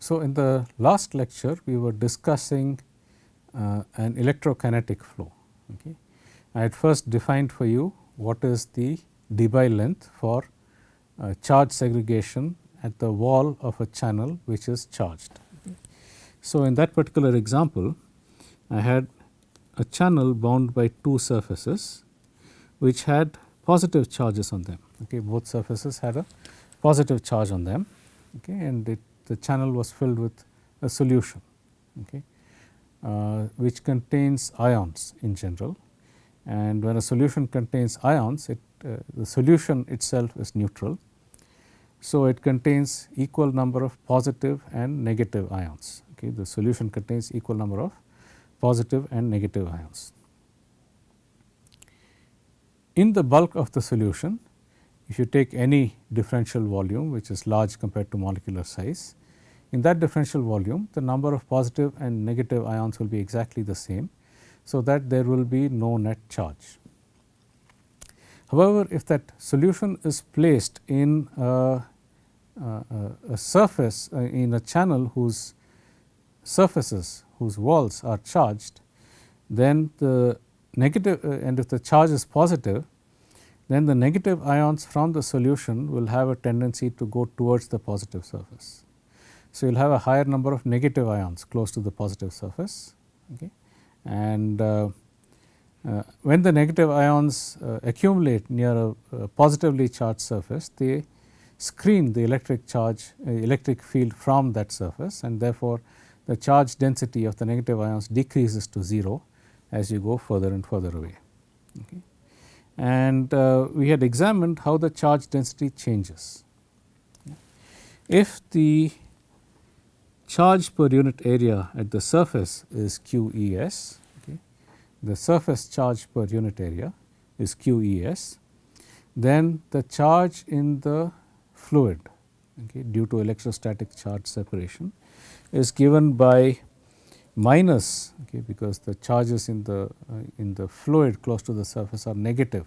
So, in the last lecture we were discussing an electrokinetic flow. Okay. I had first defined for you what is the Debye length for charge segregation at the wall of a channel which is charged. Okay. So, in that particular example I had a channel bound by two surfaces which had positive charges on them. Okay. Both surfaces had a positive charge on them, okay, and the channel was filled with a solution, okay, which contains ions in general. And when a solution contains ions, the solution itself is neutral. So, it contains equal number of positive and negative ions. Okay. The solution contains equal number of positive and negative ions. In the bulk of the solution, if you take any differential volume which is large compared to molecular size, in that differential volume the number of positive and negative ions will be exactly the same. So, that there will be no net charge. However, if that solution is placed in a surface in a channel whose surfaces, whose walls are charged, then the negative and if the charge is positive, then the negative ions from the solution will have a tendency to go towards the positive surface. So, you will have a higher number of negative ions close to the positive surface, okay. And when the negative ions accumulate near a positively charged surface, they screen the electric charge electric field from that surface, and therefore, the charge density of the negative ions decreases to 0 as you go further and further away. Okay. And we had examined how the charge density changes. If the charge per unit area at the surface is QES, okay, the surface charge per unit area is QES, then the charge in the fluid, okay, due to electrostatic charge separation is given by minus, okay, because the charges in the fluid close to the surface are negative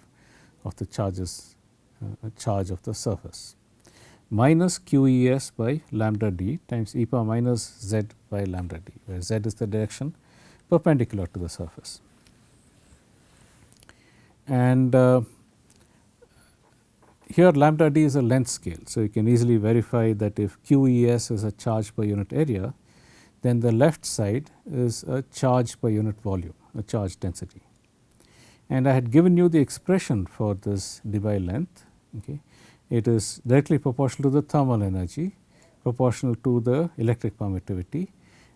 of the charges charge of the surface, minus QES by lambda d times e power minus z by lambda d, where z is the direction perpendicular to the surface. And here lambda d is a length scale. So, you can easily verify that if QES is a charge per unit area, then the left side is a charge per unit volume, a charge density. And I had given you the expression for this Debye length. Okay. It is directly proportional to the thermal energy, proportional to the electric permittivity,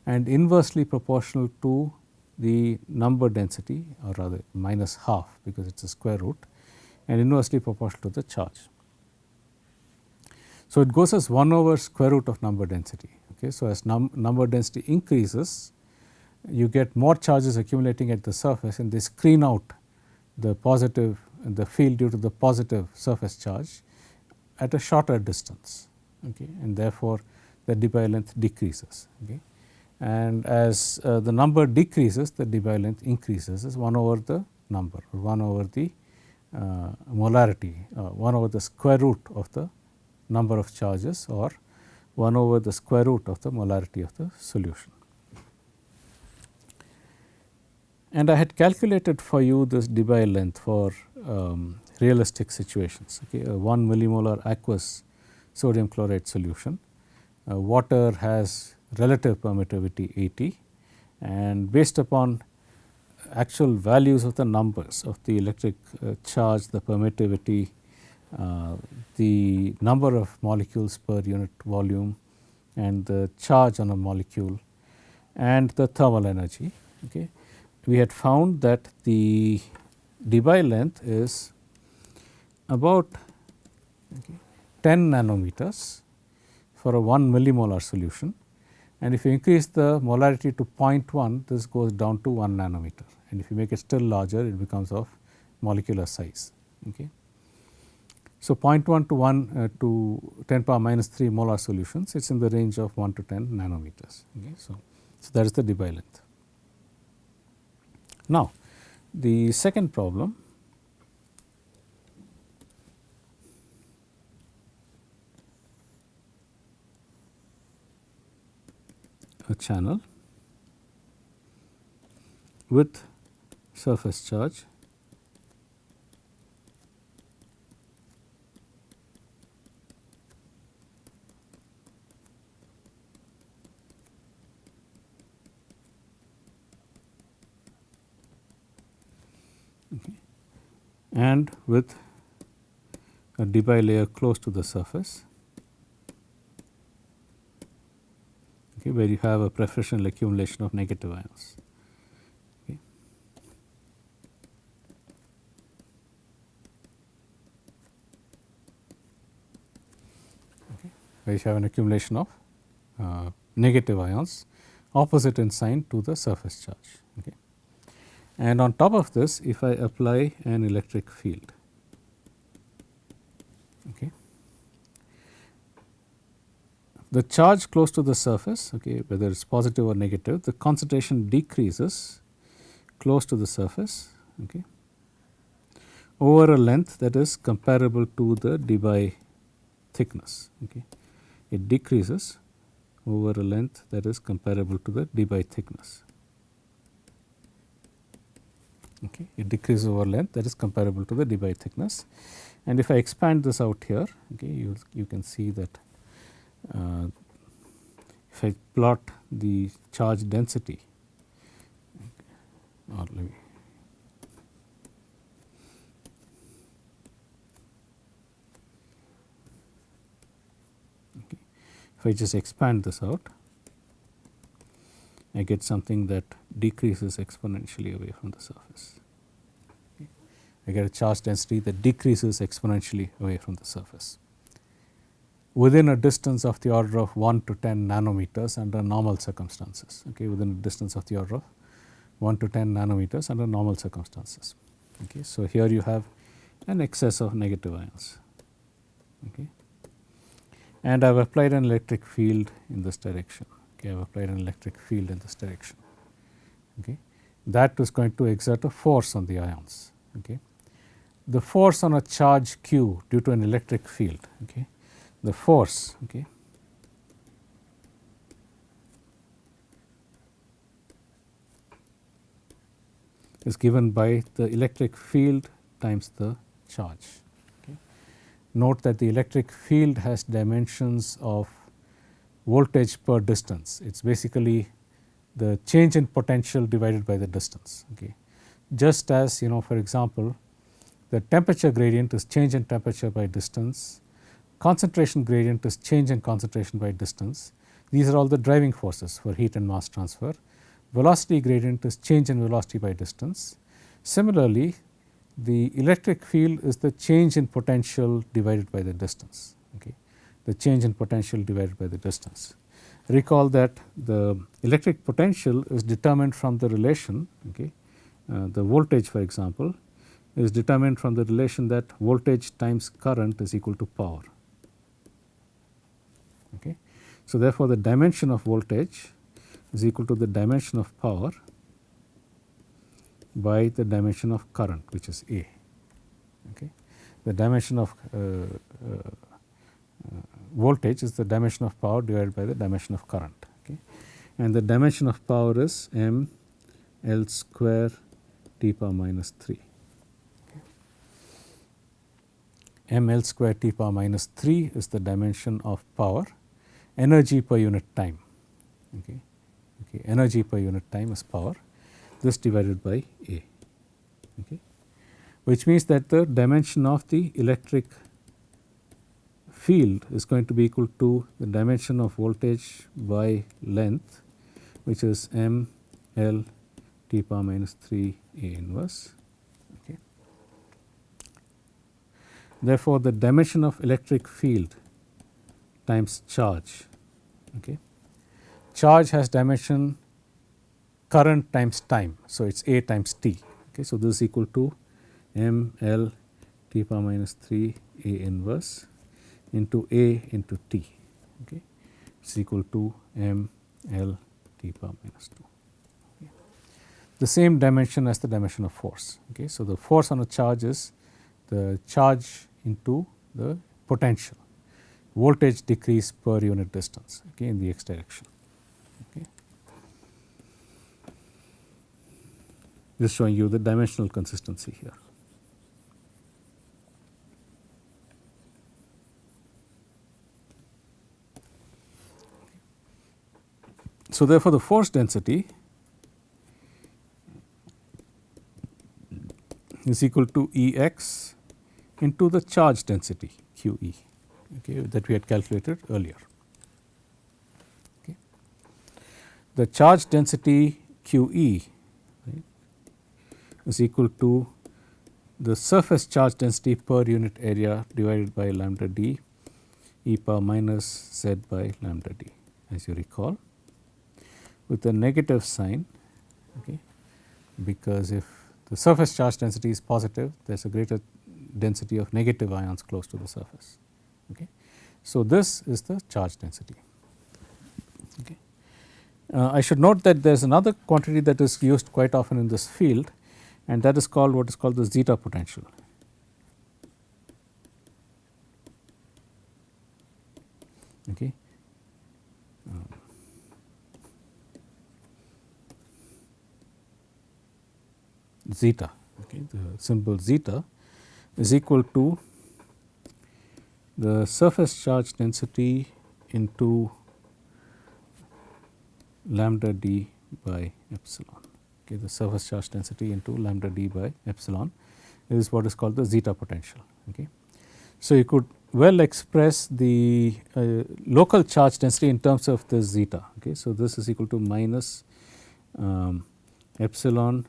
and inversely proportional to the number density, or rather minus half because it is a square root, and inversely proportional to the charge. So, it goes as 1 over square root of number density. Okay. So, as number density increases, you get more charges accumulating at the surface, and they screen out the positive the field due to the positive surface charge at a shorter distance, okay, and therefore, the Debye length decreases. Okay. And as the number decreases, the Debye length increases as 1 over the number, or 1 over the molarity, 1 over the square root of the number of charges, or 1 over the square root of the molarity of the solution. And I had calculated for you this Debye length for realistic situations. Okay. A 1 millimolar aqueous sodium chloride solution. Water has relative permittivity 80, and based upon actual values of the numbers of the electric charge, the permittivity, the number of molecules per unit volume, and the charge on a molecule, and the thermal energy. Okay. We had found that the Debye length is about 10 nanometers for a 1 millimolar solution, and if you increase the molarity to 0.1, this goes down to 1 nanometer, and if you make it still larger, it becomes of molecular size. Okay. So, 0.1 to 1 to 10 power minus 3 molar solutions, it is in the range of 1 to 10 nanometers. Okay. So, that is the Debye length. Now, the second problem a channel with surface charge and with a Debye layer close to the surface, where you have a preferential accumulation of negative ions. Where you have an accumulation of negative ions opposite in sign to the surface charge. And on top of this, if I apply an electric field, the charge close to the surface, whether it is positive or negative, the concentration decreases close to the surface over a length that is comparable to the Debye thickness. It decreases over a length that is comparable to the Debye thickness. It decreases over length that is comparable to the Debye thickness. And if I expand this out here, you can see that if I plot the charge density, or let me if I just expand this out, I get something that decreases exponentially away from the surface. I get a charge density that decreases exponentially away from the surface within a distance of the order of 1 to 10 nanometers under normal circumstances. Within a distance of the order of 1 to 10 nanometers under normal circumstances. So here you have an excess of negative ions. And I have applied an electric field in this direction. I have applied an electric field in this direction. That is going to exert a force on the ions. The force on a charge q due to an electric field, the force is given by the electric field times the charge. Note that the electric field has dimensions of voltage per distance. It is basically the change in potential divided by the distance. Just as for example, the temperature gradient is change in temperature by distance, concentration gradient is change in concentration by distance. These are all the driving forces for heat and mass transfer. Velocity gradient is change in velocity by distance. Similarly, the electric field is the change in potential divided by the distance. The change in potential divided by the distance. Recall that the electric potential is determined from the relation, the voltage for example is determined from the relation that voltage times current is equal to power. So therefore, the dimension of voltage is equal to the dimension of power by the dimension of current, which is A. The dimension of voltage is the dimension of power divided by the dimension of current. And the dimension of power is m L square t power minus 3. M L square t power minus 3 is the dimension of power, energy per unit time. Energy per unit time is power, this divided by A, which means that the dimension of the electric field is going to be equal to the dimension of voltage by length, which is m L t power minus 3 A inverse. Therefore, the dimension of electric field times charge. Charge has dimension current times time. So, it is A times T. So, this is equal to m L t power minus 3 A inverse into A into T. It is equal to m L t power minus 2. The same dimension as the dimension of force. So, the force on a charge is the charge into the potential, voltage decrease per unit distance in the x direction. just showing you the dimensional consistency here. So, therefore, the force density is equal to E x into the charge density Q e, okay, that we had calculated earlier. Okay. The charge density Q e, right, is equal to the surface charge density per unit area divided by lambda d e power minus z by lambda d, as you recall, with a negative sign, okay, because if the surface charge density is positive, there is a greater density of negative ions close to the surface. Okay. So, this is the charge density. Okay. I should note that there is another quantity that is used quite often in this field, and that is called what is called the zeta potential. Okay. Zeta, okay, the symbol zeta is equal to the surface charge density into lambda d by epsilon. Okay, the surface charge density into lambda d by epsilon is what is called the zeta potential. Okay. So, you could well express the local charge density in terms of this zeta. Okay. So, this is equal to minus epsilon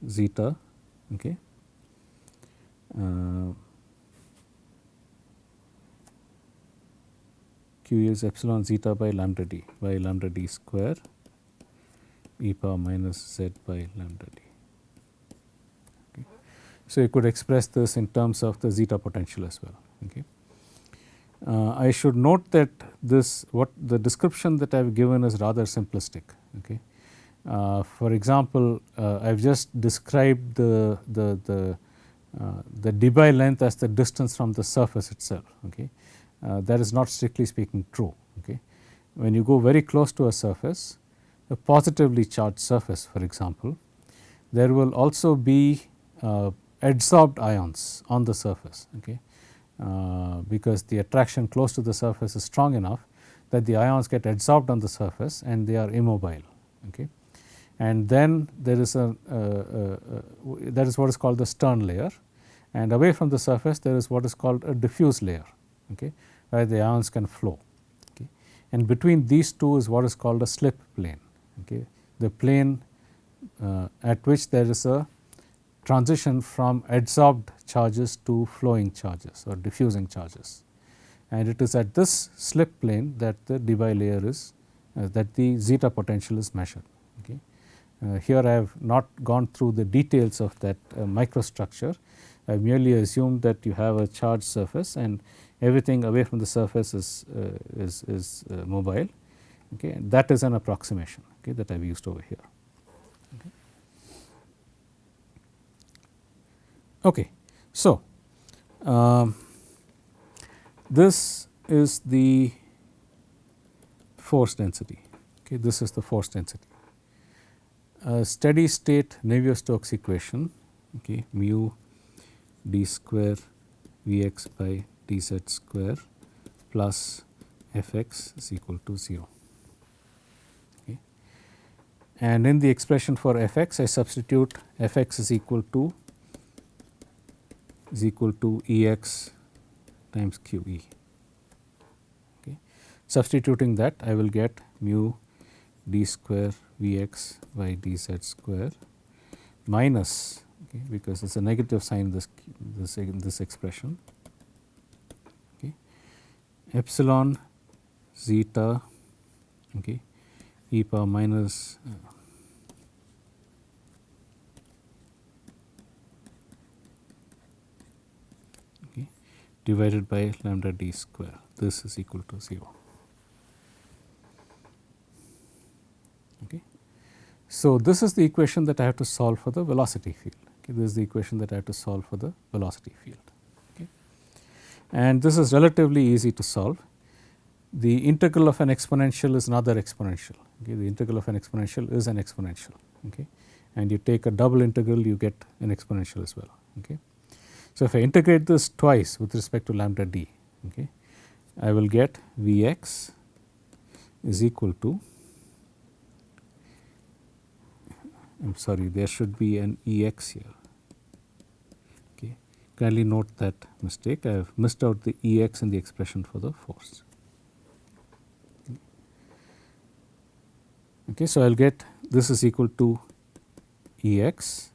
zeta, okay, q is epsilon zeta by lambda d square e power minus z by lambda d. Okay. So, you could express this in terms of the zeta potential as well. Okay. I should note that this what the description that I have given is rather simplistic. Okay. For example, I have just described the Debye length as the distance from the surface itself. Okay. That is not strictly speaking true. Okay. When you go very close to a surface, a positively charged surface for example, there will also be adsorbed ions on the surface, okay, because the attraction close to the surface is strong enough that the ions get adsorbed on the surface and they are immobile. Okay. And then there is that is what is called the stern layer, and away from the surface there is what is called a diffuse layer, okay, where the ions can flow. Okay. And between these two is what is called a slip plane, okay, the plane at which there is a transition from adsorbed charges to flowing charges or diffusing charges, and it is at this slip plane that the Debye layer is that the zeta potential is measured. Okay. Here I have not gone through the details of that microstructure. I have merely assumed that you have a charged surface and everything away from the surface is mobile. Okay. And that is an approximation, okay, that I have used over here. Okay. Okay. So, this is the force density. Okay. This is the force density. A steady state Navier-Stokes equation, okay, mu d square Vx by dz square plus Fx is equal to 0. Okay. And in the expression for Fx, I substitute Fx is equal to Ex times Qe. Okay. Substituting that, I will get mu d square Vx by dz square minus, okay, because it is a negative sign in this expression, okay, epsilon zeta, okay, e power minus okay, divided by lambda d square. This is equal to 0. Okay. So, this is the equation that I have to solve for the velocity field. Okay. This is the equation that I have to solve for the velocity field. Okay. And this is relatively easy to solve. The integral of an exponential is another exponential. Okay. The integral of an exponential is an exponential. Okay. and you take a double integral, you get an exponential as well. Okay. So, if I integrate this twice with respect to lambda d, okay, I will get V x is equal to, I am sorry, there should be an E x here. Okay. Kindly note that mistake, I have missed out the E x in the expression for the force. Okay. So, I will get this is equal to E x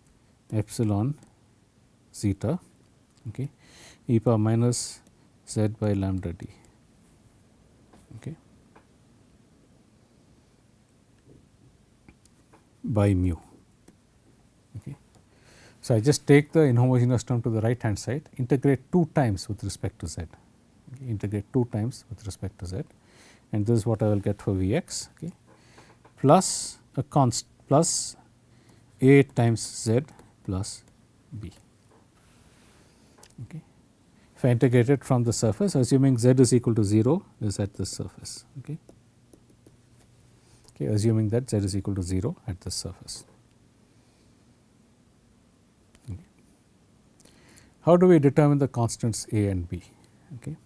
epsilon zeta, okay, e power minus z by lambda d. Okay, by mu. Okay. So, I just take the inhomogeneous term to the right hand side, integrate 2 times with respect to z, okay, integrate 2 times with respect to z, and this is what I will get for V x, okay, plus a const plus a times z plus b. Okay. If I integrate it from the surface, assuming z is equal to 0 is at this surface. Okay. Okay, assuming that z is equal to 0 at this surface. Okay. How do we determine the constants a and b? Okay.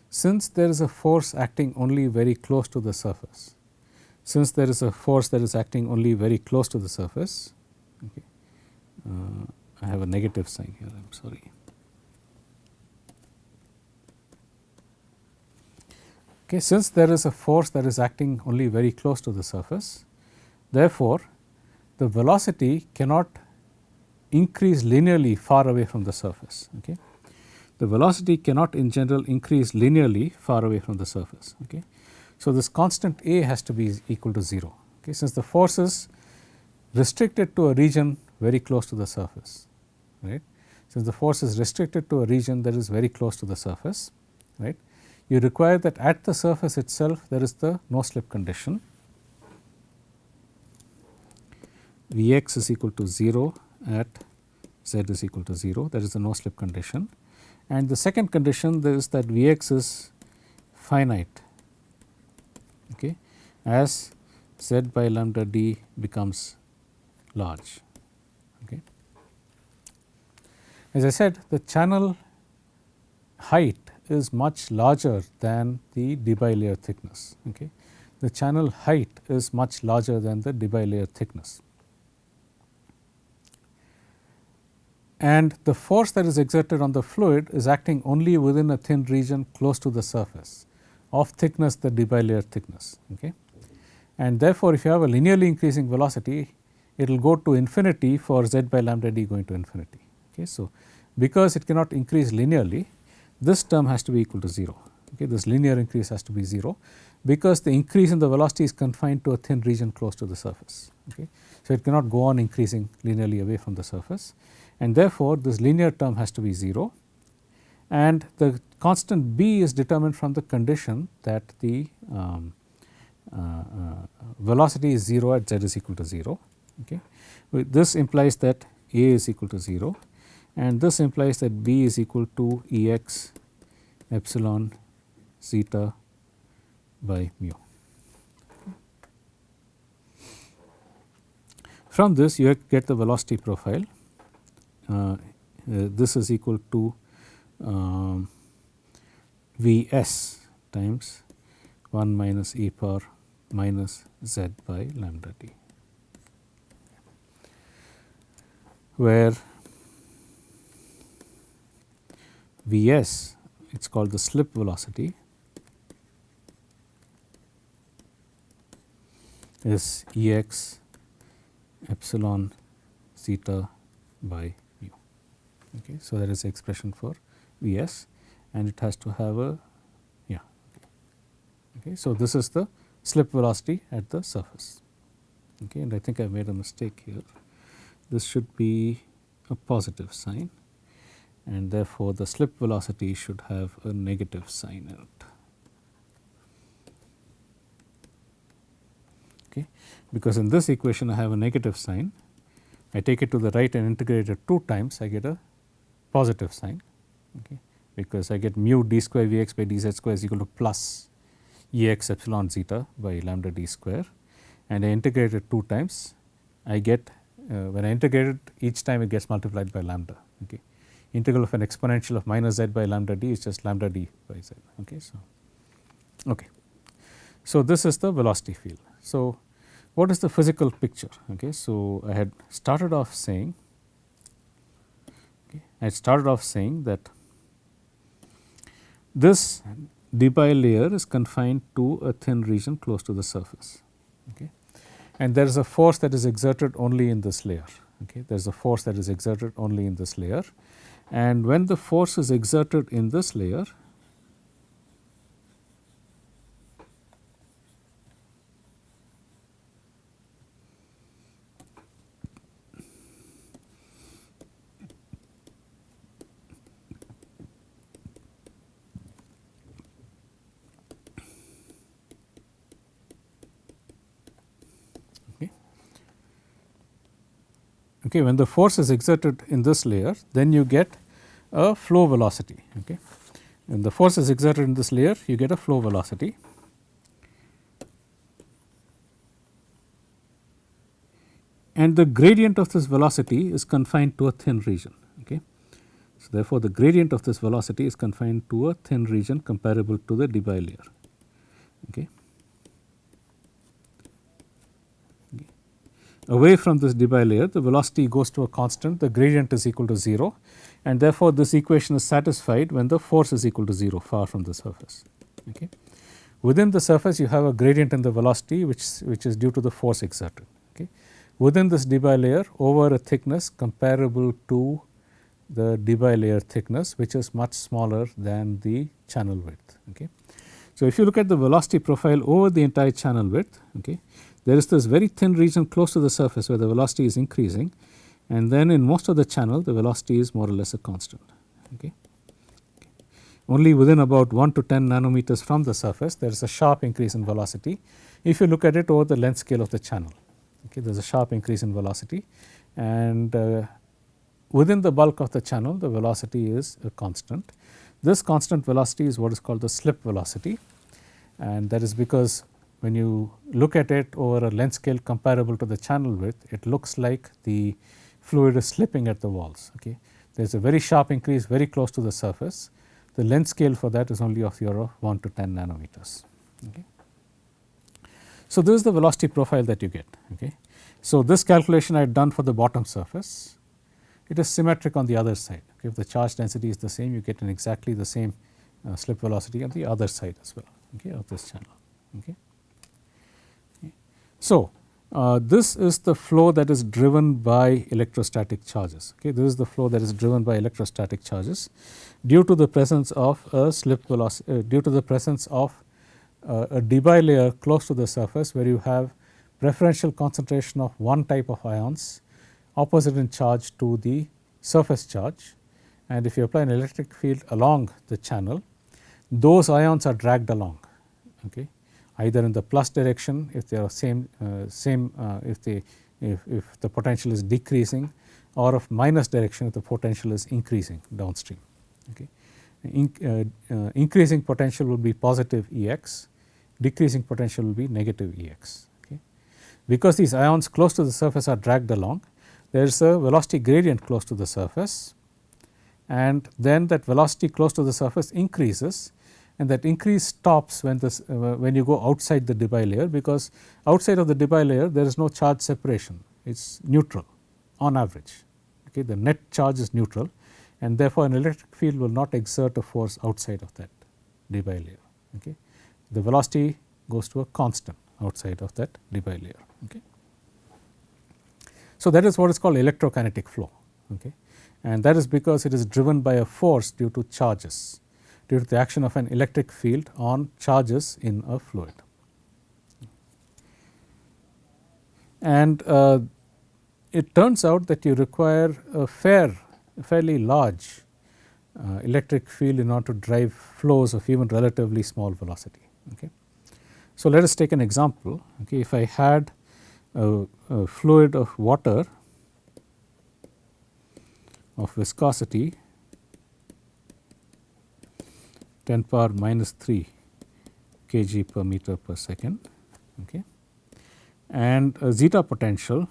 Since there is a force acting only very close to the surface, since there is a force that is acting only very close to the surface, okay, I have a negative sign here, I am sorry. Okay, since there is a force that is acting only very close to the surface, therefore, the velocity cannot increase linearly far away from the surface. Okay. The velocity cannot in general increase linearly far away from the surface. Okay. So, this constant a has to be equal to 0, okay, since the force is restricted to a region very close to the surface, right. Since the force is restricted to a region that is very close to the surface, right, you require that at the surface itself there is the no slip condition. V x is equal to 0 at z is equal to 0, that is the no slip condition, and the second condition is that V x is finite, okay, as z by lambda d becomes large. Okay. As I said, the channel height is much larger than the Debye layer thickness. Okay. The channel height is much larger than the Debye layer thickness, and the force that is exerted on the fluid is acting only within a thin region close to the surface of thickness the Debye layer thickness. Okay. And therefore, if you have a linearly increasing velocity, it will go to infinity for z by lambda d going to infinity. Okay. So, because it cannot increase linearly, this term has to be equal to 0. Okay. This linear increase has to be 0, because the increase in the velocity is confined to a thin region close to the surface. Okay. So, it cannot go on increasing linearly away from the surface, and therefore, this linear term has to be 0, and the constant b is determined from the condition that the velocity is 0 at z is equal to 0. Okay. This implies that a is equal to 0, and this implies that b is equal to E x epsilon zeta by mu. From this you get the velocity profile. This is equal to V s times 1 minus e power minus z by lambda d, where V s, it is called the slip velocity, is E x epsilon zeta by mu. Okay. So, that is the expression for V s, and it has to have a, yeah. Okay. So, this is the slip velocity at the surface. Okay. And I think I have made a mistake here. This should be a positive sign, and therefore, the slip velocity should have a negative sign in it. Okay. Because in this equation I have a negative sign, I take it to the right and integrate it 2 times, I get a positive sign, okay, because I get mu d square V x by d z square is equal to plus E x epsilon zeta by lambda d square, and I integrate it 2 times, I get when I integrate it, each time it gets multiplied by lambda. Okay. Integral of an exponential of minus z by lambda d is just lambda d by z. Okay. So, this is the velocity field. So, what is the physical picture? Okay. So, I had started off saying that this debye layer is confined to a thin region close to the surface. Okay. And there is a force that is exerted only in this layer. Okay. There is a force that is exerted only in this layer, and when the force is exerted in this layer, okay, when the force is exerted in this layer, then you get a flow velocity. Okay. When the force is exerted in this layer, you get a flow velocity. And the gradient of this velocity is confined to a thin region. Okay. So, therefore, the gradient of this velocity is confined to a thin region comparable to the debye layer. Okay. Away from this debye layer, the velocity goes to a constant, the gradient is equal to 0, and therefore, this equation is satisfied when the force is equal to 0 far from the surface. Okay. Within the surface, you have a gradient in the velocity which is due to the force exerted. Okay. Within this debye layer, over a thickness comparable to the debye layer thickness, which is much smaller than the channel width. Okay. So, if you look at the velocity profile over the entire channel width, okay, there is this very thin region close to the surface where the velocity is increasing, and then in most of the channel the velocity is more or less a constant. Okay. Only within about 1 to 10 nanometers from the surface there is a sharp increase in velocity. If you look at it over the length scale of the channel, okay, there is a sharp increase in velocity, and within the bulk of the channel the velocity is a constant. This constant velocity is what is called the slip velocity, and that is because when you look at it over a length scale comparable to the channel width, it looks like the fluid is slipping at the walls. Okay. There is a very sharp increase very close to the surface. The length scale for that is only of the order of 1 to 10 nanometers. Okay. So, this is the velocity profile that you get. Okay. So, this calculation I had done for the bottom surface, it is symmetric on the other side. Okay. If the charge density is the same, you get an exactly the same slip velocity on the other side as well, okay, of this channel. Okay. So, this is the flow that is driven by electrostatic charges. Okay. This is the flow that is driven by electrostatic charges due to the presence of a slip velocity, due to the presence of a debye layer close to the surface where you have preferential concentration of one type of ions opposite in charge to the surface charge, and if you apply an electric field along the channel, those ions are dragged along. Okay. Either in the plus direction if they are if the potential is decreasing, or of minus direction if the potential is increasing downstream. Okay. Increasing potential will be positive Ex, decreasing potential will be negative Ex. Okay. Because these ions close to the surface are dragged along, there is a velocity gradient close to the surface, and then that velocity close to the surface increases, and that increase stops when you go outside the debye layer, because outside of the debye layer there is no charge separation, it is neutral on average. Okay. The net charge is neutral, and therefore, an electric field will not exert a force outside of that debye layer. Okay. The velocity goes to a constant outside of that debye layer. Okay. So, that is what is called electrokinetic flow, okay. And that is because it is driven by a force due to charges, due to the action of an electric field on charges in a fluid. And it turns out that you require a fairly large electric field in order to drive flows of even relatively small velocity. Okay. So, let us take an example. Okay. If I had a fluid of water of viscosity 10 power minus 3 kg per meter per second, okay, and a zeta potential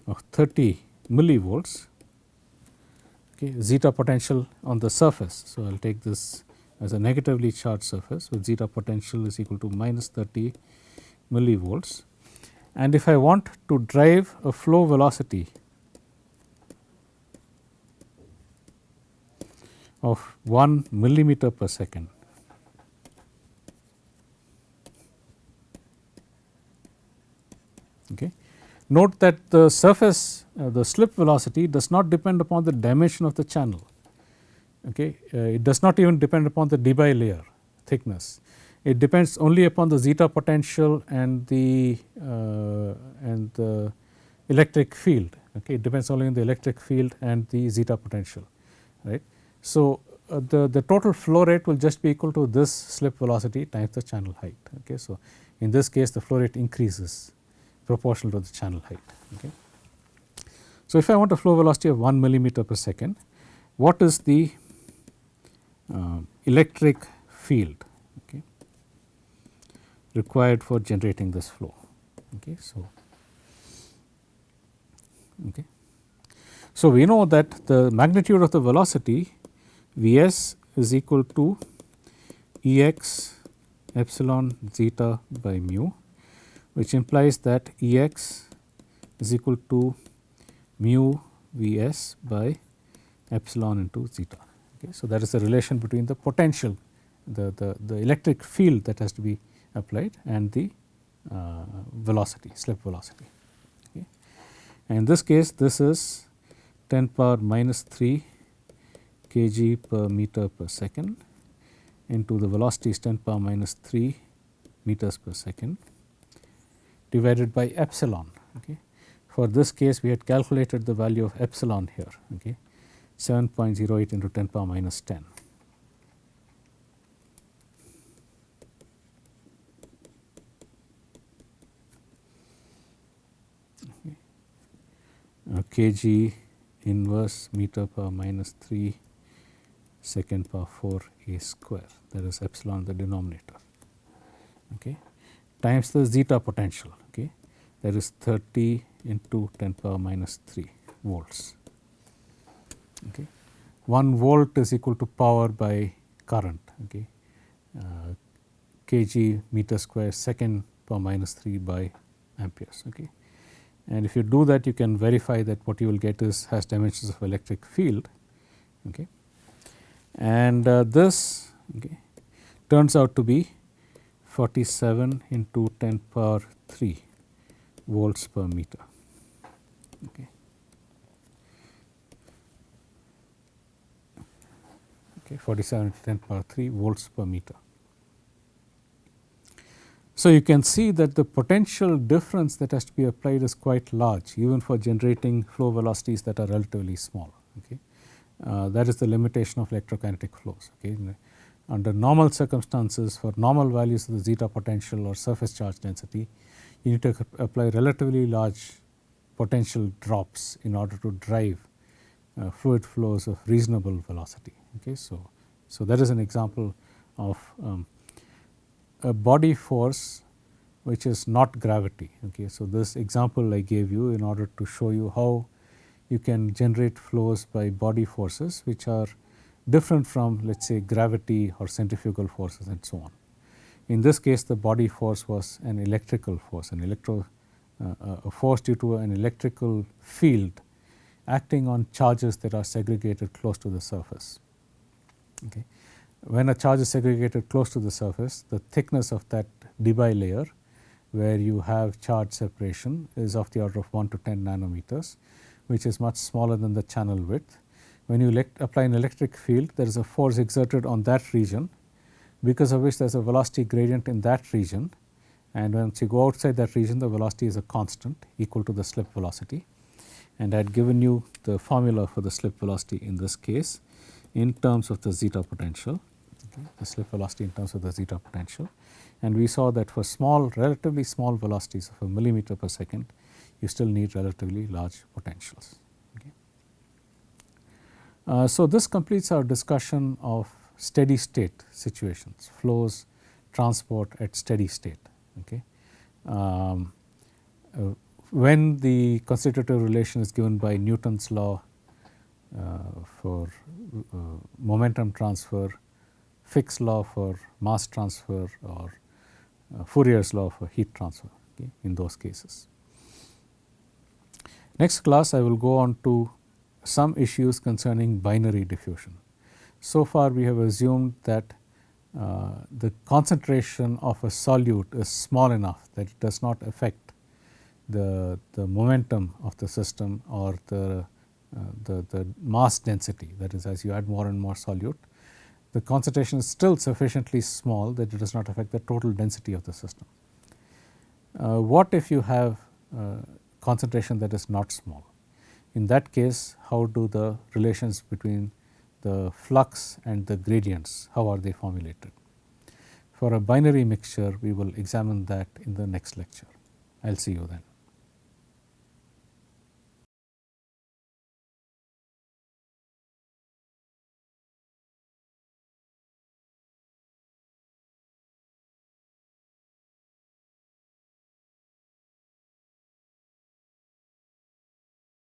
of 30 millivolts, okay, zeta potential on the surface. So, I will take this as a negatively charged surface with zeta potential is equal to minus 30 millivolts. And if I want to drive a flow velocity of 1 millimeter per second, okay. Note that the surface the slip velocity does not depend upon the dimension of the channel, okay. It does not even depend upon the Debye layer thickness. It depends only upon the zeta potential and the electric field, okay. It depends only on the electric field and the zeta potential, right. So, the total flow rate will just be equal to this slip velocity times the channel height, okay. So, in this case the flow rate increases proportional to the channel height, okay. So, if I want a flow velocity of 1 millimeter per second, what is the electric field, okay, required for generating this flow, okay. So, we know that the magnitude of the velocity Vs is equal to Ex epsilon zeta by mu, which implies that Ex is equal to mu Vs by epsilon into zeta, okay. So, that is the relation between the potential, the electric field that has to be applied and the velocity, slip velocity, okay. And in this case this is 10 power minus 3 kg per meter per second into the velocity is 10 power minus 3 meters per second divided by epsilon, okay. For this case we had calculated the value of epsilon here, okay, 7.08 into 10 power minus 10. Okay. Kg inverse meter per minus 3 second power 4 a square, that is epsilon the denominator, okay, times the zeta potential, okay, that is 30 into 10 power minus 3 volts, okay. 1 volt is equal to power by current, okay, kg meter square second power minus 3 by amperes, okay. And if you do that, you can verify that what you will get is has dimensions of electric field, okay. And this, okay, turns out to be 47 into 10 power 3 volts per meter, okay. Okay, 47 into 10 power 3 volts per meter. So, you can see that the potential difference that has to be applied is quite large even for generating flow velocities that are relatively small, okay. That is the limitation of electrokinetic flows, okay. Under normal circumstances, for normal values of the zeta potential or surface charge density, you need to apply relatively large potential drops in order to drive fluid flows of reasonable velocity, okay. So, that is an example of a body force which is not gravity, okay. So, this example I gave you in order to show you how you can generate flows by body forces which are different from, let us say, gravity or centrifugal forces and so on. In this case the body force was an electrical force, a force due to an electrical field acting on charges that are segregated close to the surface, okay. When a charge is segregated close to the surface, the thickness of that Debye layer where you have charge separation is of the order of 1 to 10 nanometers, which is much smaller than the channel width. When you apply an electric field, there is a force exerted on that region, because of which there is a velocity gradient in that region, and once you go outside that region the velocity is a constant equal to the slip velocity. And I had given you the formula for the slip velocity in this case in terms of the zeta potential, okay, the slip velocity in terms of the zeta potential, and we saw that for small, relatively small velocities of a millimeter per second, you still need relatively large potentials, okay. So, this completes our discussion of steady state situations, flows transport at steady state, okay. when the constitutive relation is given by Newton's law for momentum transfer, Fick's law for mass transfer, or Fourier's law for heat transfer, okay, in those cases. Next class I will go on to some issues concerning binary diffusion. So far we have assumed that the concentration of a solute is small enough that it does not affect the momentum of the system or the mass density, that is, as you add more and more solute, the concentration is still sufficiently small that it does not affect the total density of the system. What if you have concentration that is not small? In that case, how do the relations between the flux and the gradients, how are they formulated? For a binary mixture, we will examine that in the next lecture. I will see you then.